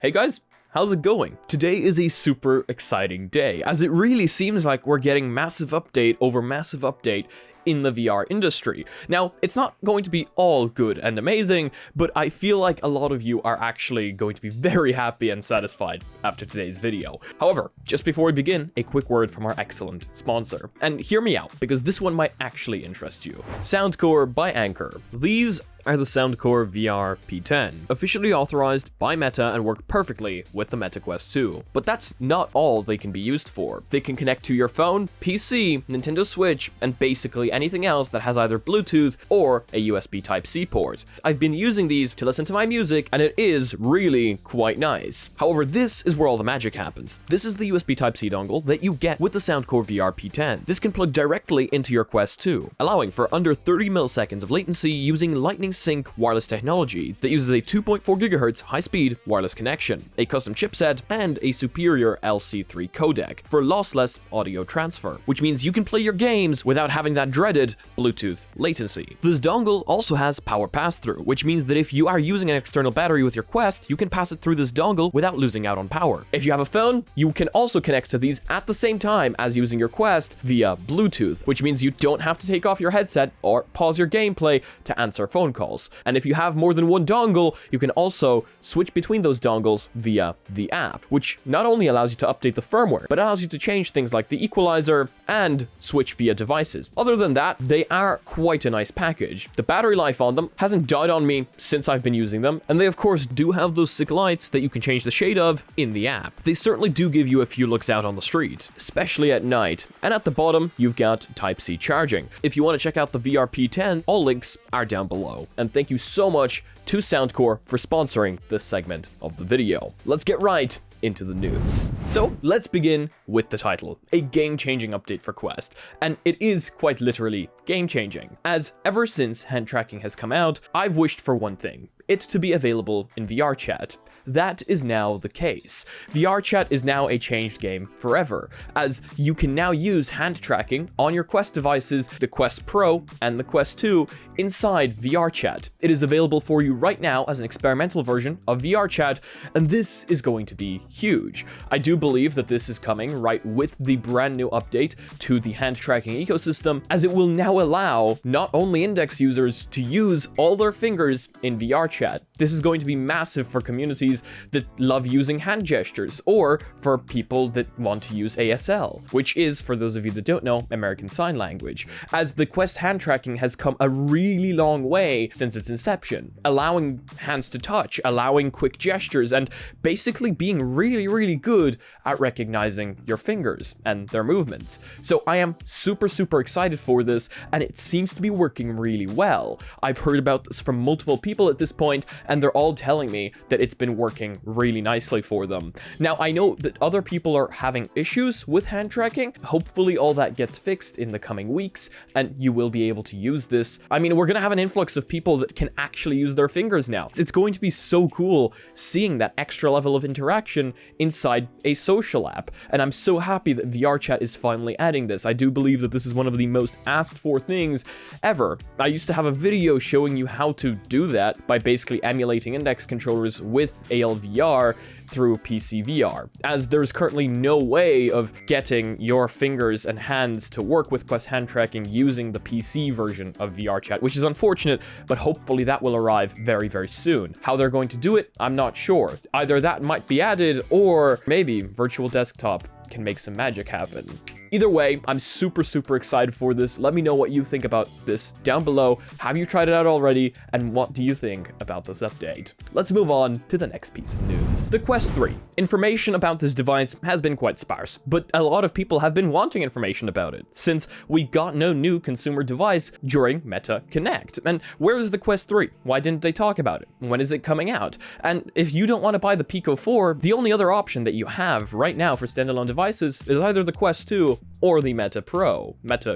Hey guys, how's it going? Today is a super exciting day, as it really seems like we're getting massive update over massive update in the VR industry. Now, it's not going to be all good and amazing, but I feel like a lot of you are actually going to be very happy and satisfied after today's video. However, just before we begin, a quick word from our excellent sponsor. And hear me out, because this one might actually interest you. Soundcore by Anchor. These are the Soundcore VR P10, officially authorized by Meta and work perfectly with the Meta Quest 2. But that's not all they can be used for. They can connect to your phone, PC, Nintendo Switch, and basically anything else that has either Bluetooth or a USB Type-C port. I've been using these to listen to my music, and it is really quite nice. However, this is where all the magic happens. This is the USB Type-C dongle that you get with the Soundcore VR P10. This can plug directly into your Quest 2, allowing for under 30 milliseconds of latency using Lightning Sync wireless technology that uses a 2.4 GHz high-speed wireless connection, a custom chipset, and a superior LC3 codec for lossless audio transfer, which means you can play your games without having that dreaded Bluetooth latency. This dongle also has power pass-through, which means that if you are using an external battery with your Quest, you can pass it through this dongle without losing out on power. If you have a phone, you can also connect to these at the same time as using your Quest via Bluetooth, which means you don't have to take off your headset or pause your gameplay to answer phone calls. And if you have more than one dongle, you can also switch between those dongles via the app, which not only allows you to update the firmware, but allows you to change things like the equalizer and switch via devices. Other than that, they are quite a nice package. The battery life on them hasn't died on me since I've been using them, and they of course do have those sick lights that you can change the shade of in the app. They certainly do give you a few looks out on the street, especially at night. And at the bottom, you've got Type-C charging. If you want to check out the VR P10, all links are down below. And thank you so much to Soundcore for sponsoring this segment of the video. Let's get right into the news. So let's begin with the title, a game-changing update for Quest. And it is quite literally game-changing, as ever since hand tracking has come out, I've wished for one thing: it to be available in VRChat. That is now the case. VRChat is now a changed game forever, as you can now use hand tracking on your Quest devices, the Quest Pro and the Quest 2, inside VRChat. It is available for you right now as an experimental version of VRChat, and this is going to be huge. I do believe that this is coming right with the brand new update to the hand tracking ecosystem, as it will now allow not only index users to use all their fingers in VRChat. This is going to be massive for communities that love using hand gestures, or for people that want to use ASL, which is, for those of you that don't know, American Sign Language, as the Quest hand tracking has come a really long way since its inception, allowing hands to touch, allowing quick gestures, and basically being really good at recognizing your fingers and their movements. So I am super excited for this, and it seems to be working really well. I've heard about this from multiple people at this point, and they're all telling me that it's been working really nicely for them. Now, I know that other people are having issues with hand tracking. Hopefully all that gets fixed in the coming weeks, and you will be able to use this. I mean, we're gonna have an influx of people that can actually use their fingers now. It's going to be so cool seeing that extra level of interaction inside a social app, and I'm so happy that VRChat is finally adding this. I do believe that this is one of the most asked for things ever. I used to have a video showing you how to do that by basically emulating index controllers with ALVR through PC VR, as there's currently no way of getting your fingers and hands to work with Quest hand tracking using the PC version of VRChat, which is unfortunate, but hopefully that will arrive very soon. How they're going to do it, I'm not sure. Either that might be added, or maybe Virtual Desktop can make some magic happen. Either way, I'm super excited for this. Let me know what you think about this down below. Have you tried it out already? And what do you think about this update? Let's move on to the next piece of news. The Quest 3. Information about this device has been quite sparse, but a lot of people have been wanting information about it, since we got no new consumer device during Meta Connect. And where is the Quest 3? Why didn't they talk about it? When is it coming out? And if you don't want to buy the Pico 4, the only other option that you have right now for standalone devices is either the Quest 2 or the Meta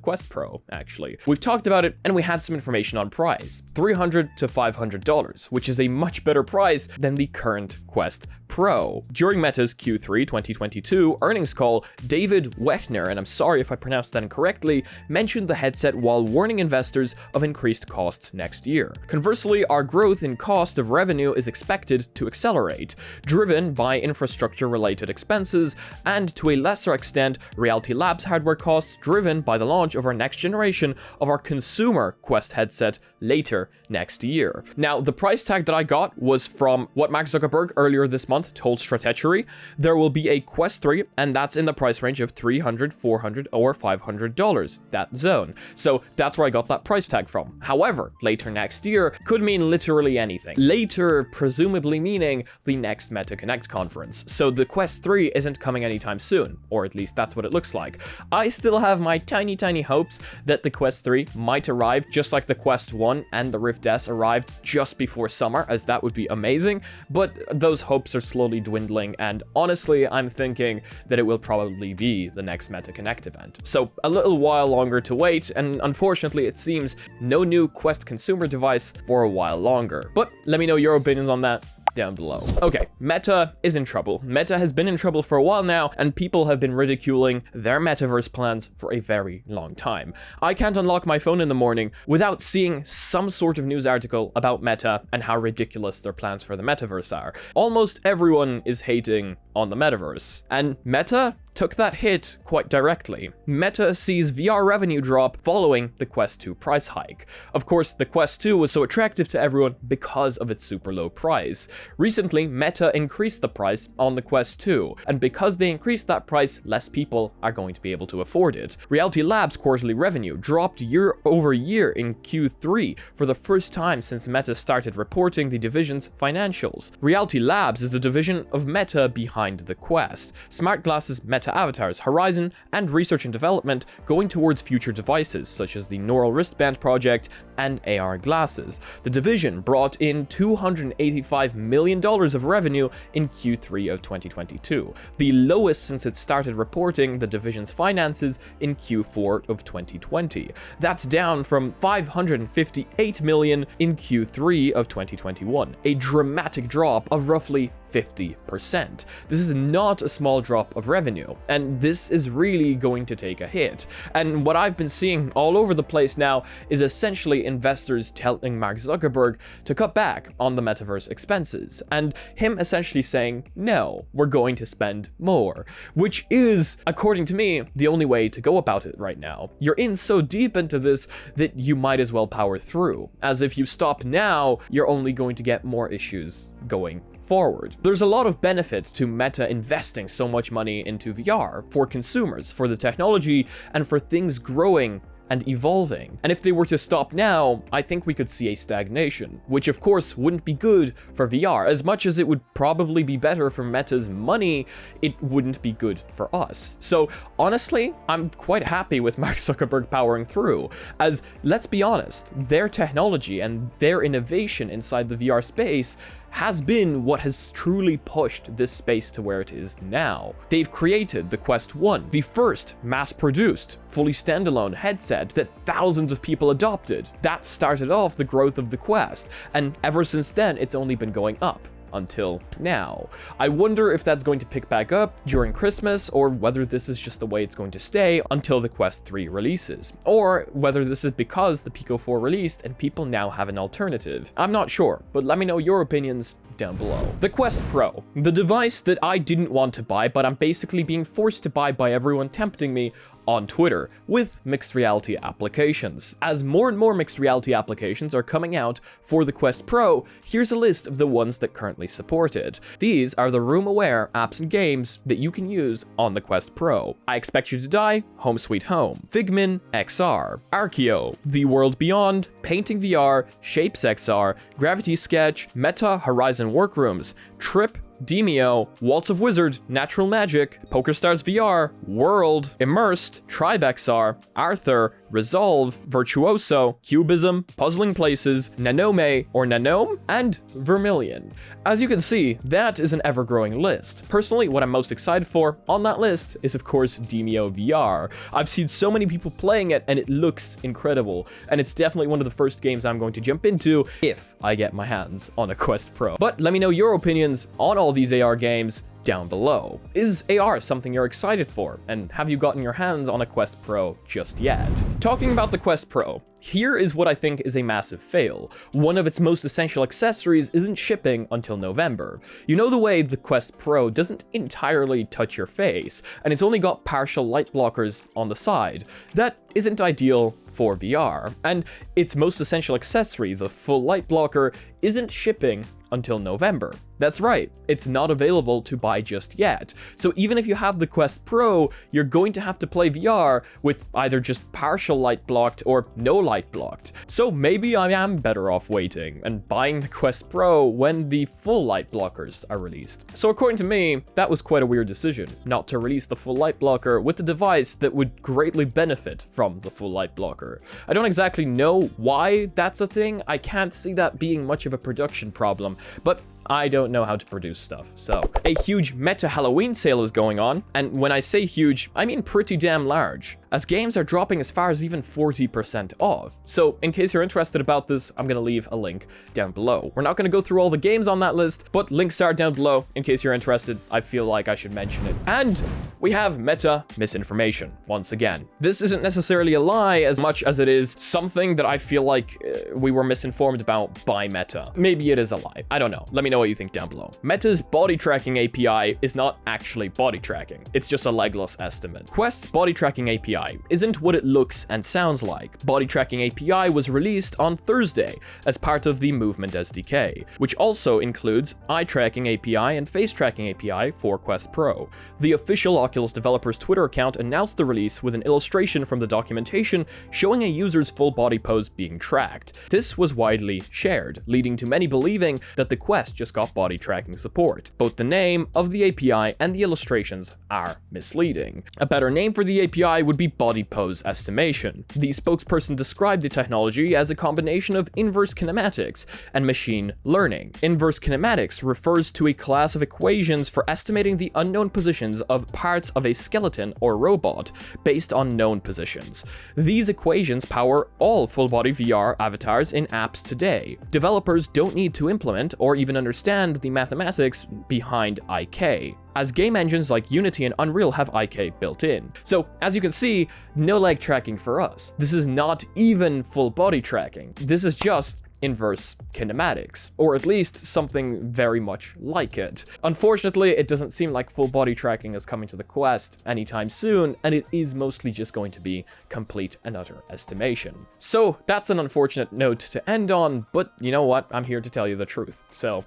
Quest Pro, actually. We've talked about it, and we had some information on price, $300 to $500, which is a much better price than the current Quest Pro. During Meta's Q3 2022 earnings call, David Wechner, and I'm sorry if I pronounced that incorrectly, mentioned the headset while warning investors of increased costs next year. Conversely, our growth in cost of revenue is expected to accelerate, driven by infrastructure-related expenses and, to a lesser extent, Reality Labs hardware costs driven by the launch of our next generation of our consumer Quest headset later next year. Now, the price tag that I got was from what Mark Zuckerberg earlier this month told Stratechery. There will be a Quest 3, and that's in the price range of $300, $400, or $500, that zone. So that's where I got that price tag from. However, later next year could mean literally anything. Later, presumably meaning the next Meta Connect conference. So the Quest 3 isn't coming anytime soon, or at least that's what it looks like. I still have my tiny hopes that the Quest 3 might arrive just like the Quest 1 and the Rift S arrived just before summer, as that would be amazing, but those hopes are slowly dwindling, and honestly, I'm thinking that it will probably be the next Meta Connect event. So a little while longer to wait, and unfortunately it seems no new Quest consumer device for a while longer. But let me know your opinions on that down below. Okay, Meta is in trouble. Meta has been in trouble for a while now, and people have been ridiculing their metaverse plans for a very long time. I can't unlock my phone in the morning without seeing some sort of news article about Meta and how ridiculous their plans for the metaverse are. Almost everyone is hating on the metaverse, and Meta took that hit quite directly. Meta sees VR revenue drop following the Quest 2 price hike. Of course, the Quest 2 was so attractive to everyone because of its super low price. Recently, Meta increased the price on the Quest 2, and because they increased that price, less people are going to be able to afford it. Reality Labs' quarterly revenue dropped year over year in Q3 for the first time since Meta started reporting the division's financials. Reality Labs is the division of Meta behind the Quest. Smart glasses, Meta avatars, Horizon, and research and development going towards future devices such as the Neural Wristband project and AR glasses. The division brought in $285 million of revenue in Q3 of 2022, the lowest since it started reporting the division's finances in Q4 of 2020. That's down from $558 million in Q3 of 2021, a dramatic drop of roughly 50%. This is not a small drop of revenue, and this is really going to take a hit. And what I've been seeing all over the place now is essentially investors telling Mark Zuckerberg to cut back on the metaverse expenses, and him essentially saying, no, we're going to spend more, which is, according to me, the only way to go about it right now. You're in so deep into this that you might as well power through, as if you stop now, you're only going to get more issues going forward. There's a lot of benefit to Meta investing so much money into VR for consumers, for the technology, and for things growing and evolving. And if they were to stop now, I think we could see a stagnation, which of course wouldn't be good for VR. As much as it would probably be better for Meta's money, it wouldn't be good for us. So honestly, I'm quite happy with Mark Zuckerberg powering through, as let's be honest, their technology and their innovation inside the VR space has been what has truly pushed this space to where it is now. They've created the Quest 1, the first mass-produced, fully standalone headset that thousands of people adopted. That started off the growth of the Quest, and ever since then, it's only been going up. Until now. I wonder if that's going to pick back up during Christmas, or whether this is just the way it's going to stay until the Quest 3 releases, or whether this is because the Pico 4 released and people now have an alternative. I'm not sure, but let me know your opinions down below. The Quest Pro, the device that I didn't want to buy, but I'm basically being forced to buy by everyone tempting me on Twitter with mixed reality applications. As more and more mixed reality applications are coming out for the Quest Pro, here's a list of the ones that currently support it. These are the room-aware apps and games that you can use on the Quest Pro. I Expect You to Die, Home Sweet Home, Figmin XR, Archeo, The World Beyond, Painting VR, Shapes XR, Gravity Sketch, Meta Horizon Workrooms, Trip, Demio, Waltz of Wizard, Natural Magic, PokerStars VR, World, Immersed, TribeXR, Arthur, Resolve, Virtuoso, Cubism, Puzzling Places, Nanome or Nanome, and Vermilion. As you can see, that is an ever-growing list. Personally, what I'm most excited for on that list is of course Demio VR. I've seen so many people playing it and it looks incredible, and it's definitely one of the first games I'm going to jump into if I get my hands on a Quest Pro. But let me know your opinions on all these AR games down below. Is AR something you're excited for? And have you gotten your hands on a Quest Pro just yet? Talking about the Quest Pro, here is what I think is a massive fail. One of its most essential accessories isn't shipping until November. You know the way the Quest Pro doesn't entirely touch your face, and it's only got partial light blockers on the side. That isn't ideal for VR, and its most essential accessory, the full light blocker, isn't shipping until November. That's right, it's not available to buy just yet. So even if you have the Quest Pro, you're going to have to play VR with either just partial light blocked or no light blocked. So maybe I am better off waiting and buying the Quest Pro when the full light blockers are released. So according to me, that was quite a weird decision, not to release the full light blocker with a device that would greatly benefit from the full light blocker. I don't exactly know why that's a thing. I can't see that being much of a production problem, but I don't know how to produce stuff. So, a huge Meta Halloween sale is going on, and when I say huge, I mean pretty damn large, as games are dropping as far as even 40% off. So, in case you're interested about this, I'm gonna leave a link down below. We're not gonna go through all the games on that list, but links are down below in case you're interested. I feel like I should mention it. And we have Meta misinformation once again. This isn't necessarily a lie as much as it is something that I feel like we were misinformed about by Meta. Maybe it is a lie. I don't know. Let me know what you think down below. Meta's body tracking API is not actually body tracking. It's just a legless estimate. Quest's body tracking API isn't what it looks and sounds like. Body tracking API was released on Thursday as part of the Movement SDK, which also includes eye tracking API and face tracking API for Quest Pro. The official Oculus developer's Twitter account announced the release with an illustration from the documentation showing a user's full body pose being tracked. This was widely shared, leading to many believing that the Quest just got body tracking support. Both the name of the API and the illustrations are misleading. A better name for the API would be body pose estimation. The spokesperson described the technology as a combination of inverse kinematics and machine learning. Inverse kinematics refers to a class of equations for estimating the unknown positions of parts of a skeleton or robot based on known positions. These equations power all full-body VR avatars in apps today. Developers don't need to implement or even understand the mathematics behind IK, as game engines like Unity and Unreal have IK built in. So, as you can see, no leg tracking for us. This is not even full body tracking. This is just inverse kinematics, or at least something very much like it. Unfortunately, it doesn't seem like full body tracking is coming to the Quest anytime soon, and it is mostly just going to be complete and utter estimation. So that's an unfortunate note to end on, but you know what? I'm here to tell you the truth. So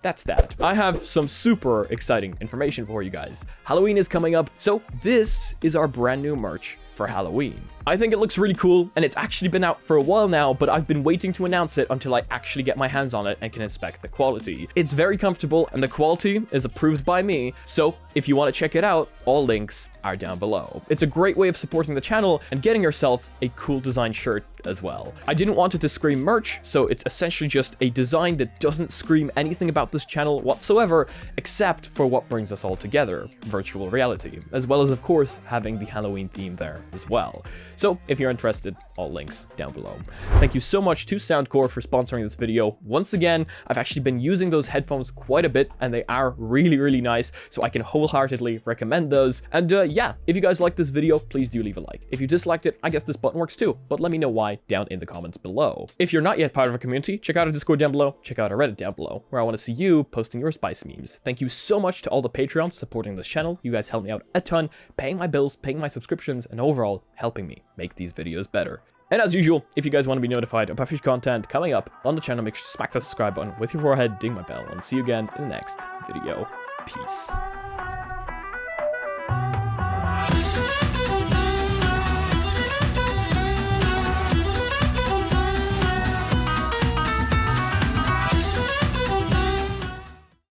that's that. I have some super exciting information for you guys. Halloween is coming up, so this is our brand new merch for Halloween. I think it looks really cool, and it's actually been out for a while now, but I've been waiting to announce it until I actually get my hands on it and can inspect the quality. It's very comfortable, and the quality is approved by me, so if you want to check it out, all links are down below. It's a great way of supporting the channel and getting yourself a cool design shirt as well. I didn't want it to scream merch, so it's essentially just a design that doesn't scream anything about this channel whatsoever, except for what brings us all together, virtual reality, as well as, of course, having the Halloween theme there as well. So if you're interested, all links down below. Thank you so much to Soundcore for sponsoring this video. Once again, I've actually been using those headphones quite a bit, and they are really, really nice, so I can wholeheartedly recommend those. And yeah, if you guys liked this video, please do leave a like. If you disliked it, I guess this button works too, but let me know why down in the comments below. If you're not yet part of a community, check out our Discord down below, check out our Reddit down below, where I want to see you posting your spice memes. Thank you so much to all the Patreons supporting this channel. You guys help me out a ton, paying my bills, paying my subscriptions, and overall helping me make these videos better. And as usual, if you guys want to be notified about future content coming up on the channel, make sure to smack that subscribe button with your forehead, ding my bell, and see you again in the next video. Peace.